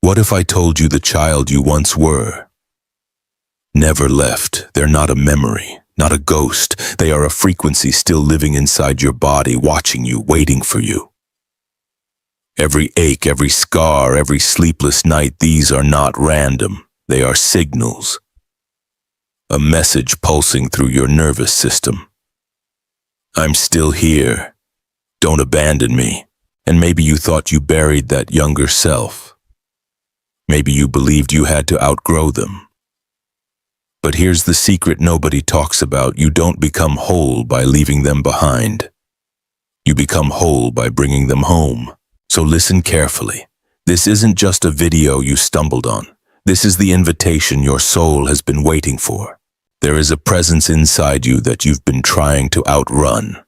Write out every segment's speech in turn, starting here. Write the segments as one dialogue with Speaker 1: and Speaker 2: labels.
Speaker 1: What if I told you the child you once were never left? They're not a memory, not a ghost. They are a frequency still living inside your body, watching you, waiting for you. Every ache, every scar, every sleepless night, these are not random. They are signals. A message pulsing through your nervous system. I'm still here. Don't abandon me. And maybe you thought you buried that younger self. Maybe you believed you had to outgrow them. But here's the secret nobody talks about. You don't become whole by leaving them behind. You become whole by bringing them home. So listen carefully. This isn't just a video you stumbled on. This is the invitation your soul has been waiting for. There is a presence inside you that you've been trying to outrun.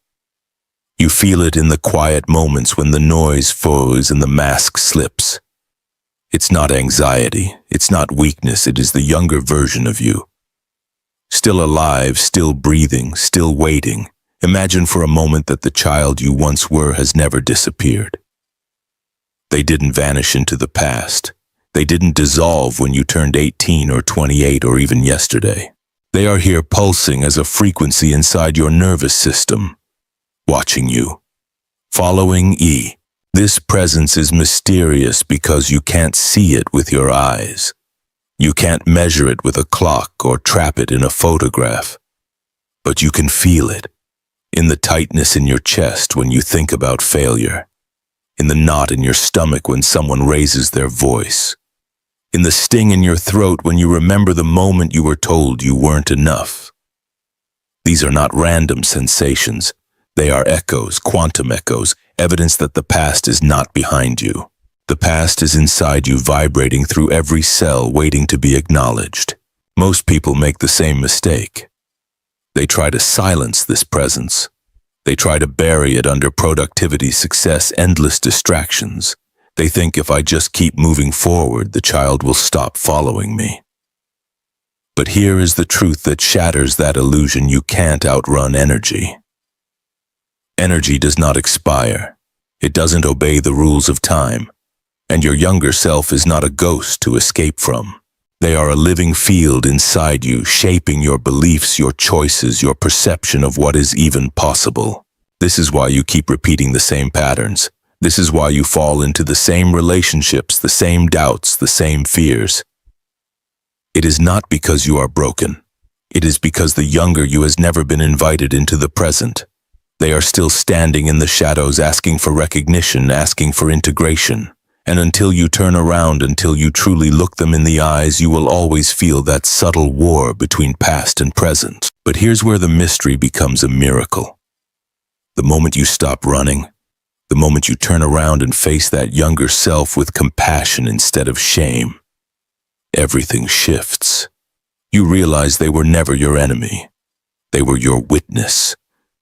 Speaker 1: You feel it in the quiet moments when the noise flows and the mask slips. It's not anxiety, it's not weakness, it is the younger version of you. Still alive, still breathing, still waiting. Imagine for a moment that the child you once were has never disappeared. They didn't vanish into the past. They didn't dissolve when you turned 18 or 28 or even yesterday. They are here pulsing as a frequency inside your nervous system, watching you, following E. This presence is mysterious because you can't see it with your eyes. You can't measure it with a clock or trap it in a photograph. But you can feel it, in the tightness in your chest when you think about failure, in the knot in your stomach when someone raises their voice, in the sting in your throat when you remember the moment you were told you weren't enough. These are not random sensations. They are echoes, quantum echoes, evidence that the past is not behind you. The past is inside you, vibrating through every cell, waiting to be acknowledged. Most people make the same mistake. They try to silence this presence. They try to bury it under productivity, success, endless distractions. They think if I just keep moving forward, the child will stop following me. But here is the truth that shatters that illusion. You can't outrun energy. Energy does not expire. It doesn't obey the rules of time. And your younger self is not a ghost to escape from. They are a living field inside you, shaping your beliefs, your choices, your perception of what is even possible. This is why you keep repeating the same patterns. This is why you fall into the same relationships, the same doubts, the same fears. It is not because you are broken. It is because the younger you has never been invited into the present. They are still standing in the shadows, asking for recognition, asking for integration. And until you turn around, until you truly look them in the eyes, you will always feel that subtle war between past and present. But here's where the mystery becomes a miracle. The moment you stop running, the moment you turn around and face that younger self with compassion instead of shame, everything shifts. You realize they were never your enemy. They were your witness.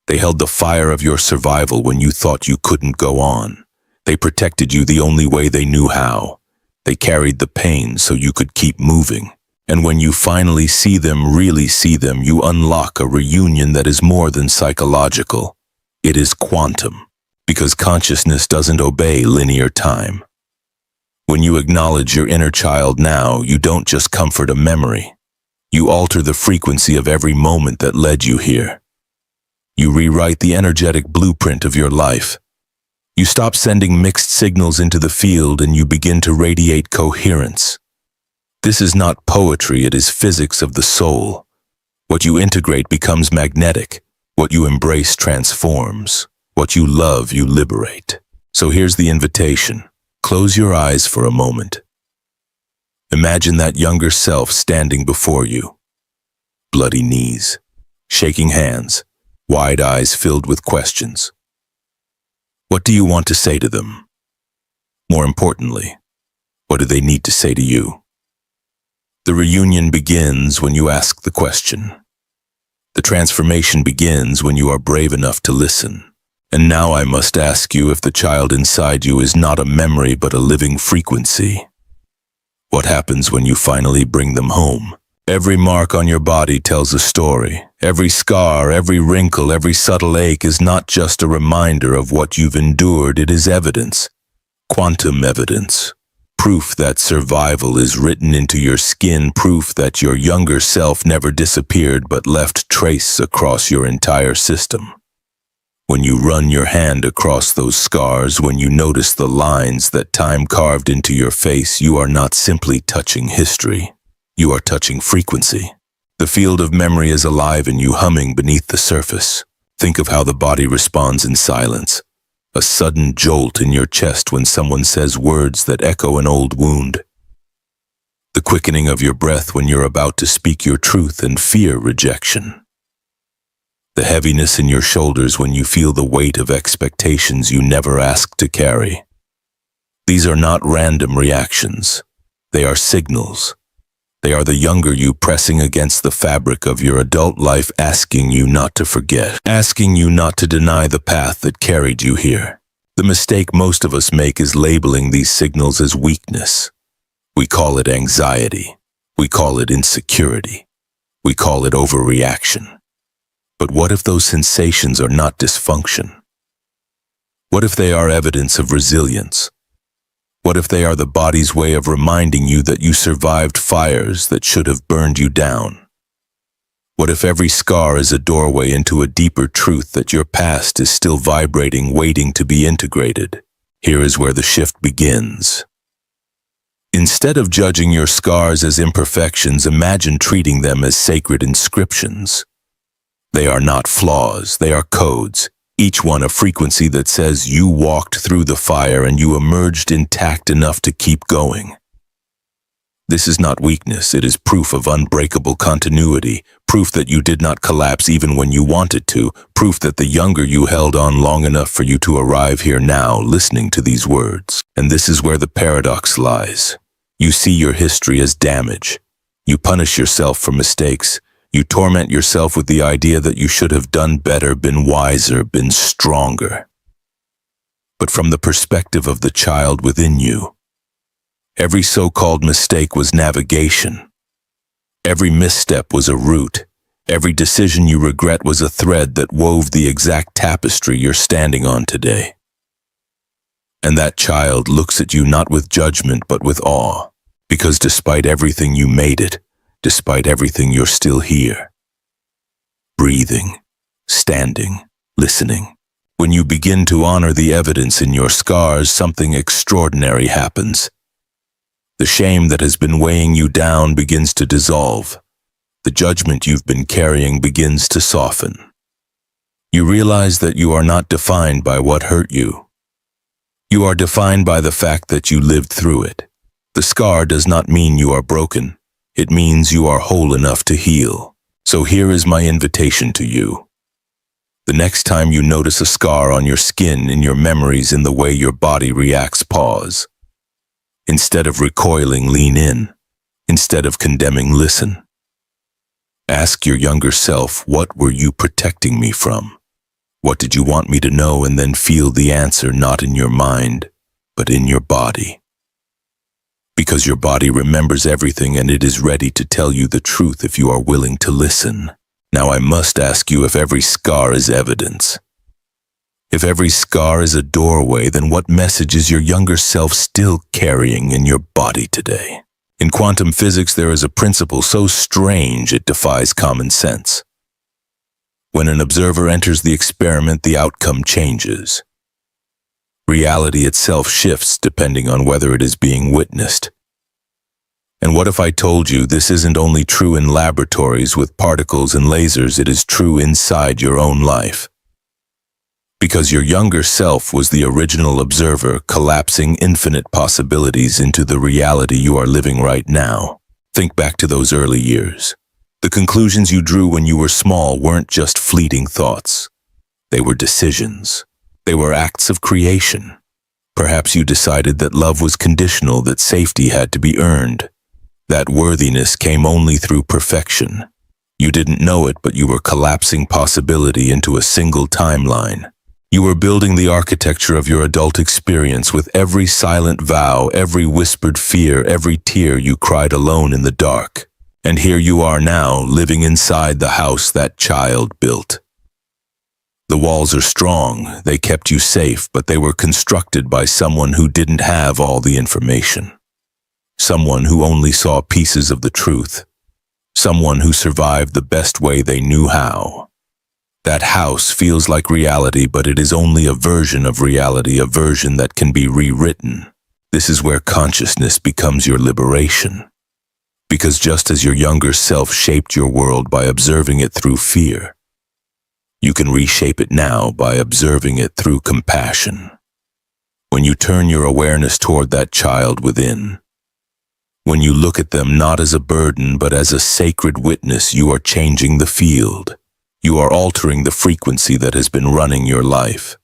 Speaker 1: They held the fire of your survival when you thought you couldn't go on. They protected you the only way they knew how. They carried the pain so you could keep moving. And when you finally see them, really see them, you unlock a reunion that is more than psychological. It is quantum, because consciousness doesn't obey linear time. When you acknowledge your inner child now, you don't just comfort a memory. You alter the frequency of every moment that led you here. You rewrite the energetic blueprint of your life. You stop sending mixed signals into the field and you begin to radiate coherence. This is not poetry, it is physics of the soul. What you integrate becomes magnetic. What you embrace transforms. What you love, you liberate. So here's the invitation. Close your eyes for a moment. Imagine that younger self standing before you. Bloody knees, shaking hands, wide eyes filled with questions. What do you want to say to them? More importantly, what do they need to say to you? The reunion begins when you ask the question. The transformation begins when you are brave enough to listen. And now I must ask you if the child inside you is not a memory but a living frequency. What happens when you finally bring them home? Every mark on your body tells a story. Every scar, every wrinkle, every subtle ache is not just a reminder of what you've endured, it is evidence. Quantum evidence. proof that survival is written into your skin, proof that your younger self never disappeared but left trace across your entire system. When you run your hand across those scars, when you notice the lines that time carved into your face, you are not simply touching history. You are touching frequency. The field of memory is alive in you, humming beneath the surface. Think of how the body responds in silence. A sudden jolt in your chest when someone says words that echo an old wound. The quickening of your breath when you're about to speak your truth and fear rejection. The heaviness in your shoulders when you feel the weight of expectations you never asked to carry. These are not random reactions. They are signals. They are the younger you pressing against the fabric of your adult life, asking you not to forget, asking you not to deny the path that carried you here. The mistake most of us make is labeling these signals as weakness. We call it anxiety. We call it insecurity. We call it overreaction. But what if those sensations are not dysfunction? What if they are evidence of resilience? What if they are the body's way of reminding you that you survived fires that should have burned you down? What if every scar is a doorway into a deeper truth that your past is still vibrating, waiting to be integrated? Here is where the shift begins. Instead of judging your scars as imperfections, imagine treating them as sacred inscriptions. They are not flaws, they are codes, each one a frequency that says you walked through the fire and you emerged intact enough to keep going. This is not weakness, it is proof of unbreakable continuity, proof that you did not collapse even when you wanted to, proof that the younger you held on long enough for you to arrive here now, listening to these words. And this is where the paradox lies. You see your history as damage. You punish yourself for mistakes. You torment yourself with the idea that you should have done better, been wiser, been stronger. But from the perspective of the child within you, every so-called mistake was navigation. Every misstep was a route. Every decision you regret was a thread that wove the exact tapestry you're standing on today. And that child looks at you not with judgment but with awe, because despite everything you made it. Despite everything, you're still here. Breathing, standing, listening. When you begin to honor the evidence in your scars, something extraordinary happens. The shame that has been weighing you down begins to dissolve. The judgment you've been carrying begins to soften. You realize that you are not defined by what hurt you. You are defined by the fact that you lived through it. The scar does not mean you are broken. It means you are whole enough to heal. So here is my invitation to you. The next time you notice a scar on your skin, in your memories, in the way your body reacts, pause. Instead of recoiling, lean in. Instead of condemning, listen. Ask your younger self, what were you protecting me from? What did you want me to know? And then feel the answer not in your mind, but in your body. Because your body remembers everything and it is ready to tell you the truth if you are willing to listen. Now I must ask you, if every scar is evidence, if every scar is a doorway, then what message is your younger self still carrying in your body today? In quantum physics, there is a principle so strange it defies common sense. When an observer enters the experiment, the outcome changes. Reality itself shifts depending on whether it is being witnessed. And what if I told you this isn't only true in laboratories with particles and lasers, it is true inside your own life? Because your younger self was the original observer, collapsing infinite possibilities into the reality you are living right now. Think back to those early years. The conclusions you drew when you were small weren't just fleeting thoughts. They were decisions. They were acts of creation. Perhaps you decided that love was conditional, that safety had to be earned. That worthiness came only through perfection. You didn't know it, but you were collapsing possibility into a single timeline. You were building the architecture of your adult experience with every silent vow, every whispered fear, every tear you cried alone in the dark. And here you are now, living inside the house that child built. The walls are strong, they kept you safe, but they were constructed by someone who didn't have all the information. someone who only saw pieces of the truth, someone who survived the best way they knew how. That house feels like reality, but it is only a version of reality, a version that can be rewritten. This is where consciousness becomes your liberation. Because just as your younger self shaped your world by observing it through fear, you can reshape it now by observing it through compassion. When you turn your awareness toward that child within, when you look at them not as a burden but as a sacred witness, you are changing the field. You are altering the frequency that has been running your life.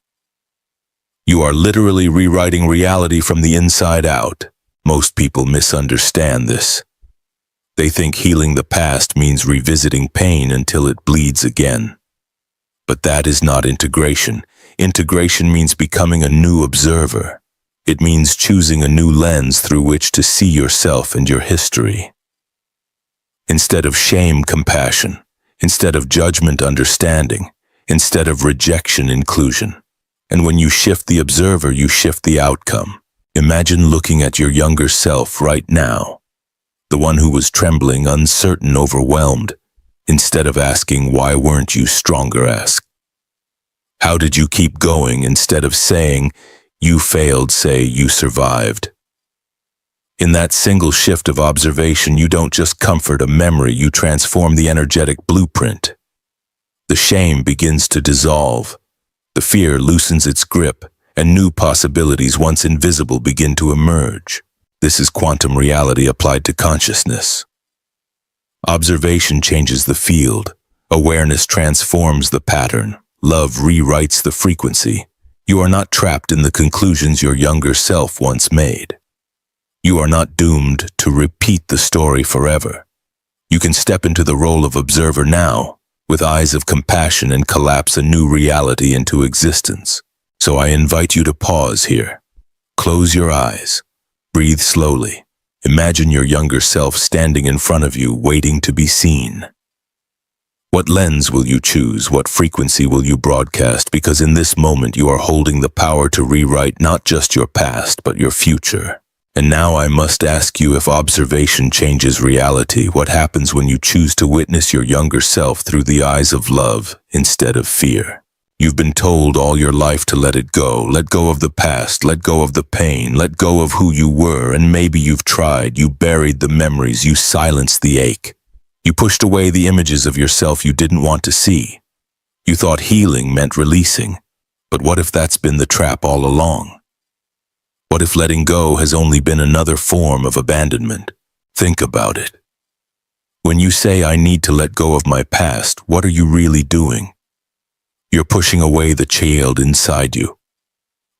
Speaker 1: You are literally rewriting reality from the inside out. Most people misunderstand this. They think healing the past means revisiting pain until it bleeds again. But that is not integration. Integration means becoming a new observer. It means choosing a new lens through which to see yourself and your history. Instead of shame, compassion. Instead of judgment, understanding. Instead of rejection, inclusion. And when you shift the observer, you shift the outcome. Imagine looking at your younger self right now. The one who was trembling, uncertain, overwhelmed. Instead of asking, "Why weren't you stronger?" ask, "How did you keep going?" Instead of saying, "You failed," say, "You survived." In that single shift of observation, you don't just comfort a memory, you transform the energetic blueprint. The shame begins to dissolve. The fear loosens its grip, and new possibilities, once invisible, begin to emerge. This is quantum reality applied to consciousness. Observation changes the field. Awareness transforms the pattern. Love rewrites the frequency. You are not trapped in the conclusions your younger self once made. You are not doomed to repeat the story forever. You can step into the role of observer now, with eyes of compassion, and collapse a new reality into existence. So I invite you to pause here. Close your eyes. Breathe slowly. Imagine your younger self standing in front of you, waiting to be seen. What lens will you choose? What frequency will you broadcast? Because in this moment you are holding the power to rewrite not just your past, but your future. And now I must ask you, if observation changes reality, what happens when you choose to witness your younger self through the eyes of love instead of fear? You've been told all your life to let it go. Let go of the past, let go of the pain, let go of who you were, and maybe you've tried. You buried the memories, you silenced the ache. You pushed away the images of yourself you didn't want to see. You thought healing meant releasing. But what if that's been the trap all along? What if letting go has only been another form of abandonment? Think about it. When you say, "I need to let go of my past," what are you really doing? You're pushing away the child inside you.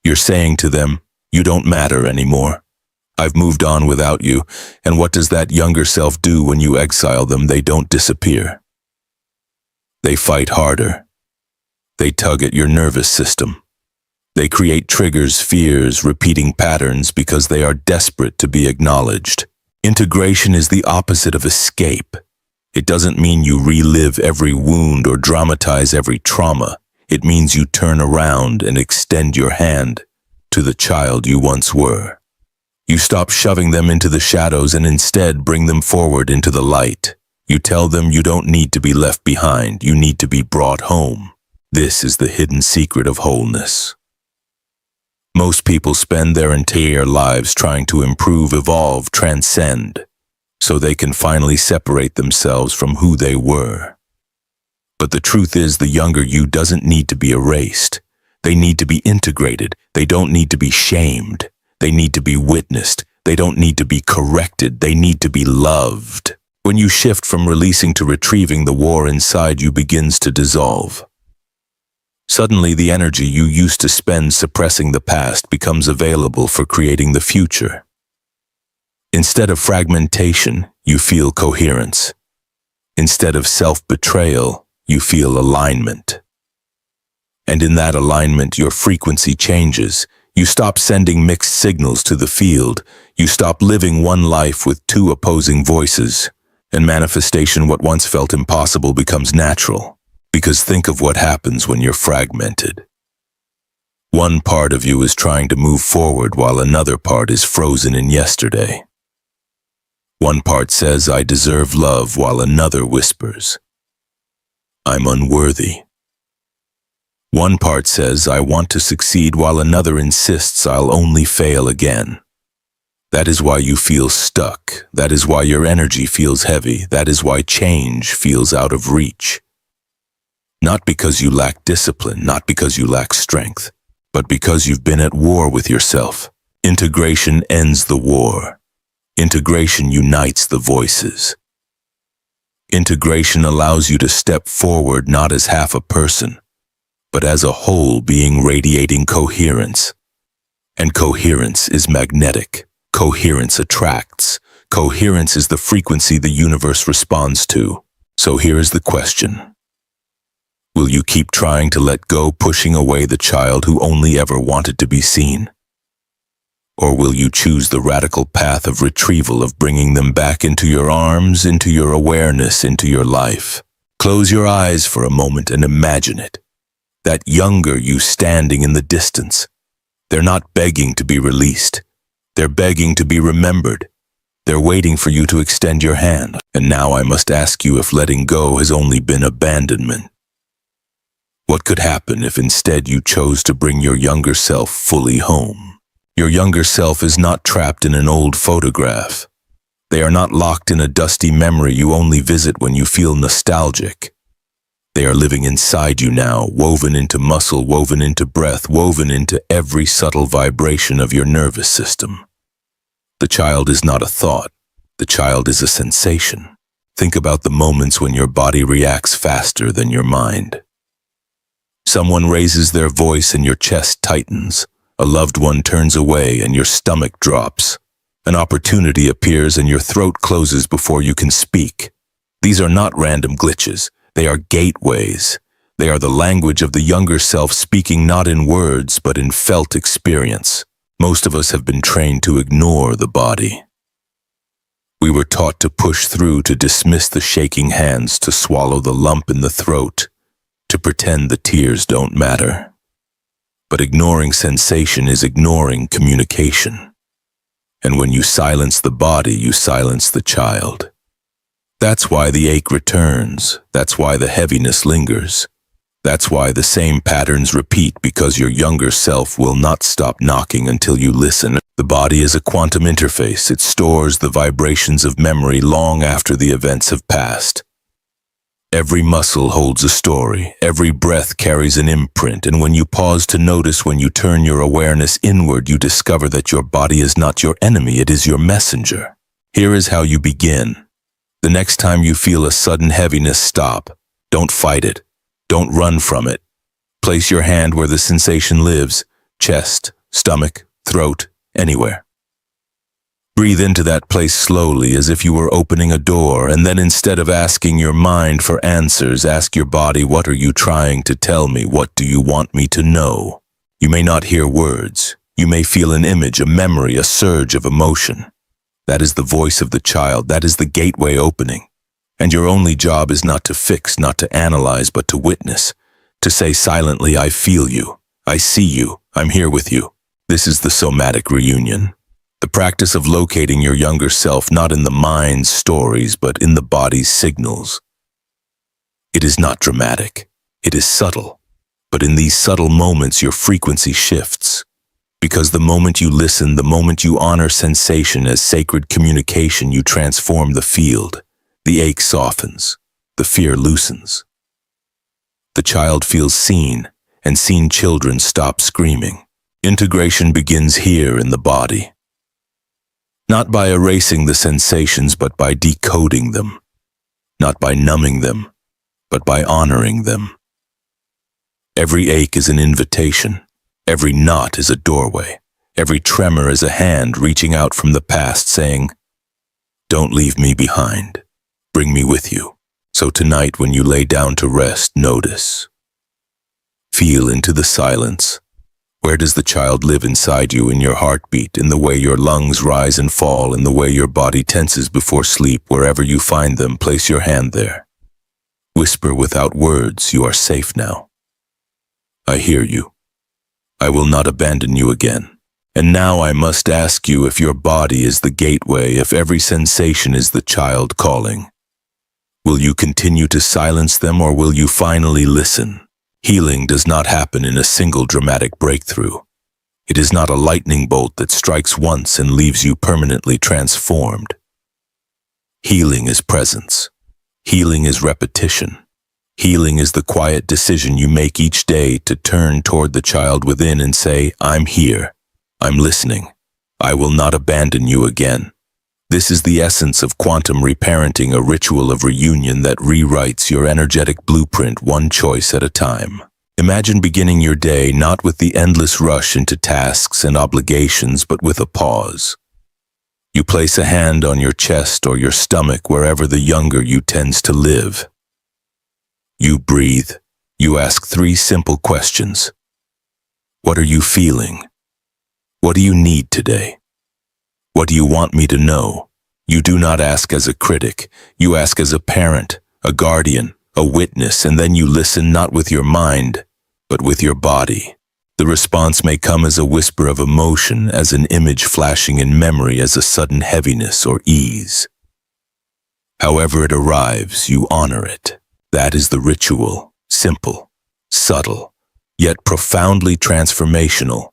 Speaker 1: You're saying to them, "You don't matter anymore. I've moved on without you." And what does that younger self do when you exile them? They don't disappear. They fight harder. They tug at your nervous system. They create triggers, fears, repeating patterns because they are desperate to be acknowledged. Integration is the opposite of escape. It doesn't mean you relive every wound or dramatize every trauma. It means you turn around and extend your hand to the child you once were. You stop shoving them into the shadows and instead bring them forward into the light. You tell them you don't need to be left behind, you need to be brought home. This is the hidden secret of wholeness. Most people spend their entire lives trying to improve, evolve, transcend, so they can finally separate themselves from who they were. But the truth is, the younger you doesn't need to be erased. They need to be integrated. They don't need to be shamed. They need to be witnessed. They don't need to be corrected. They need to be loved. When you shift from releasing to retrieving, the war inside you begins to dissolve. Suddenly, the energy you used to spend suppressing the past becomes available for creating the future. Instead of fragmentation, you feel coherence. Instead of self-betrayal, you feel alignment. And in that alignment, your frequency changes. You stop sending mixed signals to the field. You stop living one life with two opposing voices. And manifestation, what once felt impossible, becomes natural. Because think of what happens when you're fragmented. One part of you is trying to move forward while another part is frozen in yesterday. One part says, I deserve love, while another whispers, I'm unworthy. One part says, I want to succeed, while another insists I'll only fail again. That is why you feel stuck. That is why your energy feels heavy. That is why change feels out of reach. Not because you lack discipline, not because you lack strength, but because you've been at war with yourself. Integration ends the war. Integration unites the voices. Integration allows you to step forward not as half a person, but as a whole being radiating coherence. And coherence is magnetic. Coherence attracts. Coherence is the frequency the universe responds to. So here is the question. Will you keep trying to let go, pushing away the child who only ever wanted to be seen? Or will you choose the radical path of retrieval, of bringing them back into your arms, into your awareness, into your life? Close your eyes for a moment and imagine it. That younger you standing in the distance. They're not begging to be released. They're begging to be remembered. They're waiting for you to extend your hand. And now I must ask you if letting go has only been abandonment. What could happen if instead you chose to bring your younger self fully home? Your younger self is not trapped in an old photograph. They are not locked in a dusty memory you only visit when you feel nostalgic. They are living inside you now, woven into muscle, woven into breath, woven into every subtle vibration of your nervous system. The child is not a thought. The child is a sensation. Think about the moments when your body reacts faster than your mind. Someone raises their voice and your chest tightens. A loved one turns away and your stomach drops. An opportunity appears and your throat closes before you can speak. These are not random glitches. They are gateways. They are the language of the younger self, speaking not in words but in felt experience. Most of us have been trained to ignore the body. We were taught to push through, to dismiss the shaking hands, to swallow the lump in the throat, to pretend the tears don't matter. But ignoring sensation is ignoring communication. And when you silence the body, you silence the child. That's why the ache returns. That's why the heaviness lingers. That's why the same patterns repeat, because your younger self will not stop knocking until you listen. The body is a quantum interface. It stores the vibrations of memory long after the events have passed. Every muscle holds a story. Every breath carries an imprint. And when you pause to notice, when you turn your awareness inward, you discover that your body is not your enemy. It is your messenger. Here is how you begin. The next time you feel a sudden heaviness, stop. Don't fight it. Don't run from it. Place your hand where the sensation lives. Chest, stomach, throat, anywhere. Breathe into that place slowly, as if you were opening a door, and then instead of asking your mind for answers, ask your body, what are you trying to tell me? What do you want me to know? You may not hear words. You may feel an image, a memory, a surge of emotion. That is the voice of the child. That is the gateway opening. And your only job is not to fix, not to analyze, but to witness. To say silently, I feel you. I see you. I'm here with you. This is the somatic reunion. The practice of locating your younger self, not in the mind's stories, but in the body's signals. It is not dramatic. It is subtle. But in these subtle moments, your frequency shifts. Because the moment you listen, the moment you honor sensation as sacred communication, you transform the field. The ache softens. The fear loosens. The child feels seen, and seen children stop screaming. Integration begins here in the body. Not by erasing the sensations, but by decoding them. Not by numbing them, but by honoring them. Every ache is an invitation. Every knot is a doorway. Every tremor is a hand reaching out from the past saying, don't leave me behind. Bring me with you. So tonight when you lay down to rest, notice. Feel into the silence. Where does the child live inside you, in your heartbeat, in the way your lungs rise and fall, in the way your body tenses before sleep? Wherever you find them, place your hand there. Whisper without words, you are safe now. I hear you. I will not abandon you again. And now I must ask you if your body is the gateway, if every sensation is the child calling. Will you continue to silence them, or will you finally listen? Healing does not happen in a single dramatic breakthrough. It is not a lightning bolt that strikes once and leaves you permanently transformed. Healing is presence. Healing is repetition. Healing is the quiet decision you make each day to turn toward the child within and say, I'm here. I'm listening. I will not abandon you again. This is the essence of quantum reparenting, a ritual of reunion that rewrites your energetic blueprint one choice at a time. Imagine beginning your day not with the endless rush into tasks and obligations, but with a pause. You place a hand on your chest or your stomach, wherever the younger you tends to live. You breathe. You ask 3 simple questions. What are you feeling? What do you need today? What do you want me to know? You do not ask as a critic. You ask as a parent, a guardian, a witness, and then you listen not with your mind, but with your body. The response may come as a whisper of emotion, as an image flashing in memory, as a sudden heaviness or ease. However it arrives, you honor it. That is the ritual, simple, subtle, yet profoundly transformational.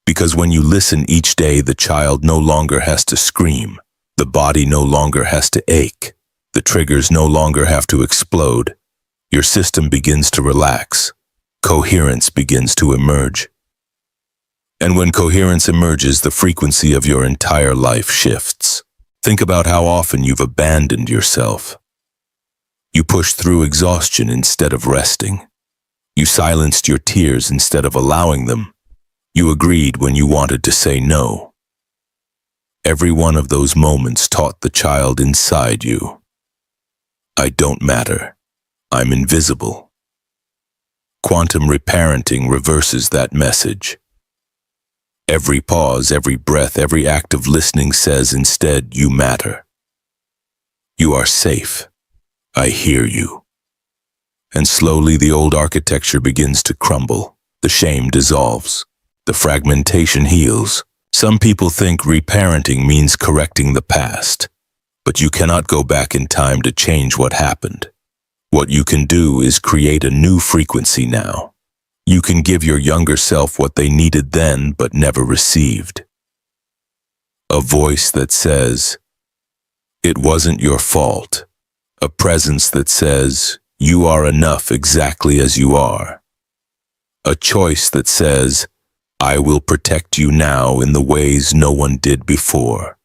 Speaker 1: Because when you listen each day, the child no longer has to scream, the body no longer has to ache, the triggers no longer have to explode. Your system begins to relax. Coherence begins to emerge. And when coherence emerges, the frequency of your entire life shifts. Think about how often you've abandoned yourself. You pushed through exhaustion instead of resting. You silenced your tears instead of allowing them. You agreed when you wanted to say no. Every one of those moments taught the child inside you, I don't matter. I'm invisible. Quantum reparenting reverses that message. Every pause, every breath, every act of listening says instead, you matter. You are safe. I hear you. And slowly the old architecture begins to crumble. The shame dissolves. The fragmentation heals. Some people think reparenting means correcting the past, but you cannot go back in time to change what happened. What you can do is create a new frequency now. You can give your younger self what they needed then but never received. A voice that says, it wasn't your fault. A presence that says, you are enough exactly as you are. A choice that says, I will protect you now in the ways no one did before.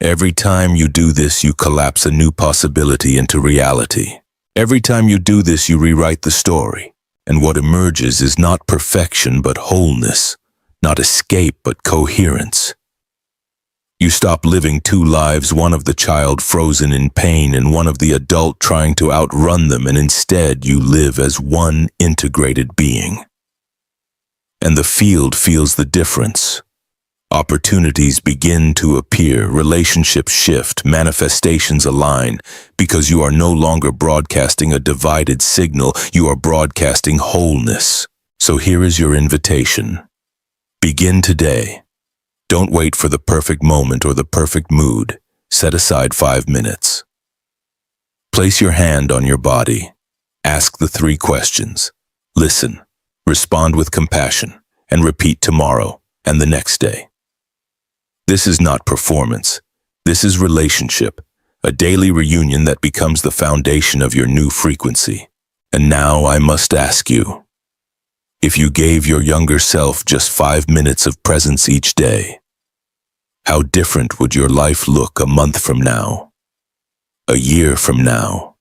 Speaker 1: Every time you do this, you collapse a new possibility into reality. Every time you do this, you rewrite the story. And what emerges is not perfection, but wholeness. Not escape, but coherence. You stop living 2 lives, one of the child frozen in pain and one of the adult trying to outrun them, and instead you live as one integrated being. And the field feels the difference. Opportunities begin to appear, relationships shift, manifestations align, because you are no longer broadcasting a divided signal, you are broadcasting wholeness. So here is your invitation. Begin today. Don't wait for the perfect moment or the perfect mood. Set aside 5 minutes. Place your hand on your body. Ask the 3 questions. Listen, respond with compassion, and repeat tomorrow and the next day. This is not performance. This is relationship, a daily reunion that becomes the foundation of your new frequency. And now I must ask you, if you gave your younger self just 5 minutes of presence each day, how different would your life look a month from now, a year from now,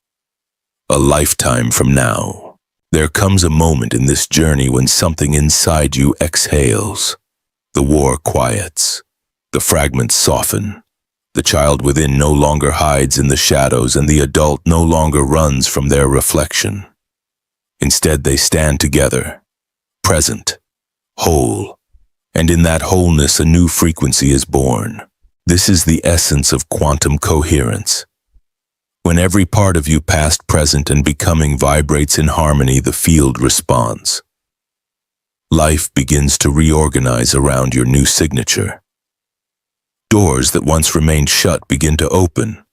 Speaker 1: a lifetime from now? There comes a moment in this journey when something inside you exhales. The war quiets. The fragments soften. The child within no longer hides in the shadows, and the adult no longer runs from their reflection. Instead, they stand together, present, whole, and in that wholeness a new frequency is born. This is the essence of quantum coherence. When every part of you, past, present, and becoming, vibrates in harmony, the field responds. Life begins to reorganize around your new signature. Doors that once remained shut begin to open.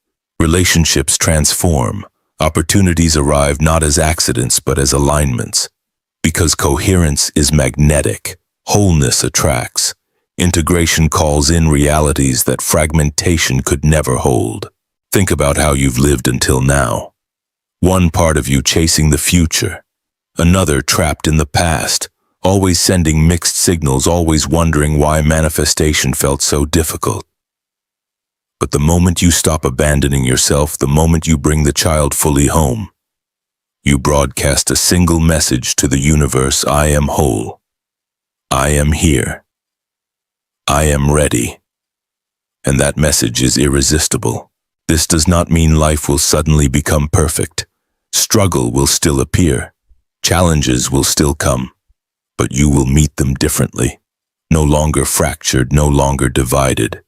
Speaker 1: Relationships transform. Opportunities arrive not as accidents but as alignments. Because coherence is magnetic, wholeness attracts. Integration calls in realities that fragmentation could never hold. Think about how you've lived until now. One part of you chasing the future, another trapped in the past, always sending mixed signals, always wondering why manifestation felt so difficult. But the moment you stop abandoning yourself, the moment you bring the child fully home, you broadcast a single message to the universe: I am whole. I am here. I am ready. And that message is irresistible. This does not mean life will suddenly become perfect. Struggle will still appear. Challenges will still come. But you will meet them differently. No longer fractured, no longer divided.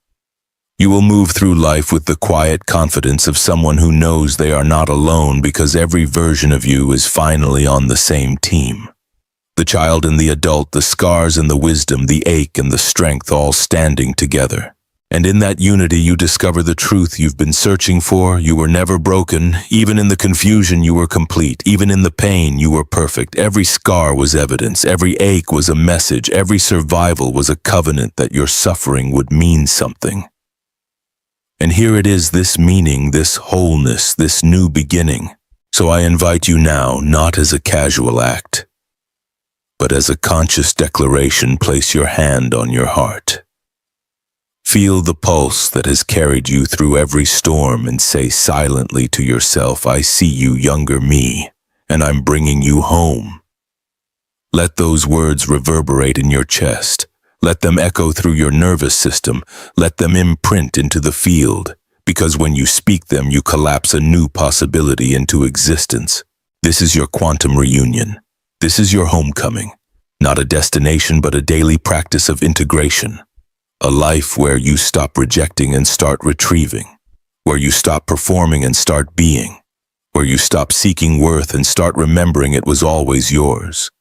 Speaker 1: You will move through life with the quiet confidence of someone who knows they are not alone, because every version of you is finally on the same team. The child and the adult, the scars and the wisdom, the ache and the strength, all standing together. And in that unity you discover the truth you've been searching for. You were never broken. Even in the confusion you were complete. Even in the pain you were perfect. Every scar was evidence. Every ache was a message. Every survival was a covenant that your suffering would mean something. And here it is, this meaning, this wholeness, this new beginning. So I invite you now, not as a casual act, but as a conscious declaration. Place your hand on your heart. Feel the pulse that has carried you through every storm and say silently to yourself, I see you, younger me, and I'm bringing you home. Let those words reverberate in your chest. Let them echo through your nervous system. Let them imprint into the field, because when you speak them, you collapse a new possibility into existence. This is your quantum reunion. This is your homecoming. Not a destination, but a daily practice of integration. A life where you stop rejecting and start retrieving. Where you stop performing and start being. Where you stop seeking worth and start remembering it was always yours.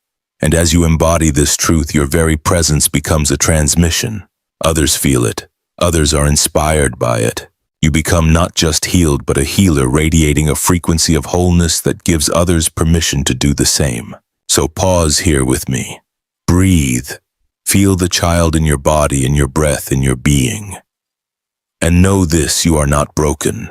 Speaker 1: And as you embody this truth, your very presence becomes a transmission. Others feel it. Others are inspired by it. You become not just healed, but a healer, radiating a frequency of wholeness that gives others permission to do the same. So pause here with me. Breathe. Feel the child in your body, in your breath, in your being. And know this, you are not broken.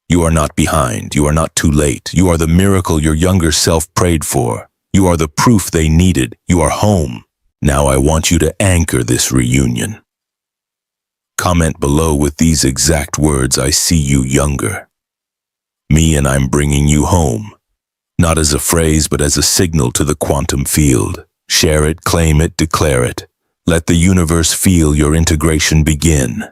Speaker 1: You are not behind. You are not too late. You are the miracle your younger self prayed for. You are the proof they needed. You are home. Now I want you to anchor this reunion. Comment below with these exact words: I see you, younger me, and I'm bringing you home. Not as a phrase, but as a signal to the quantum field. Share it, claim it, declare it. Let the universe feel your integration begin.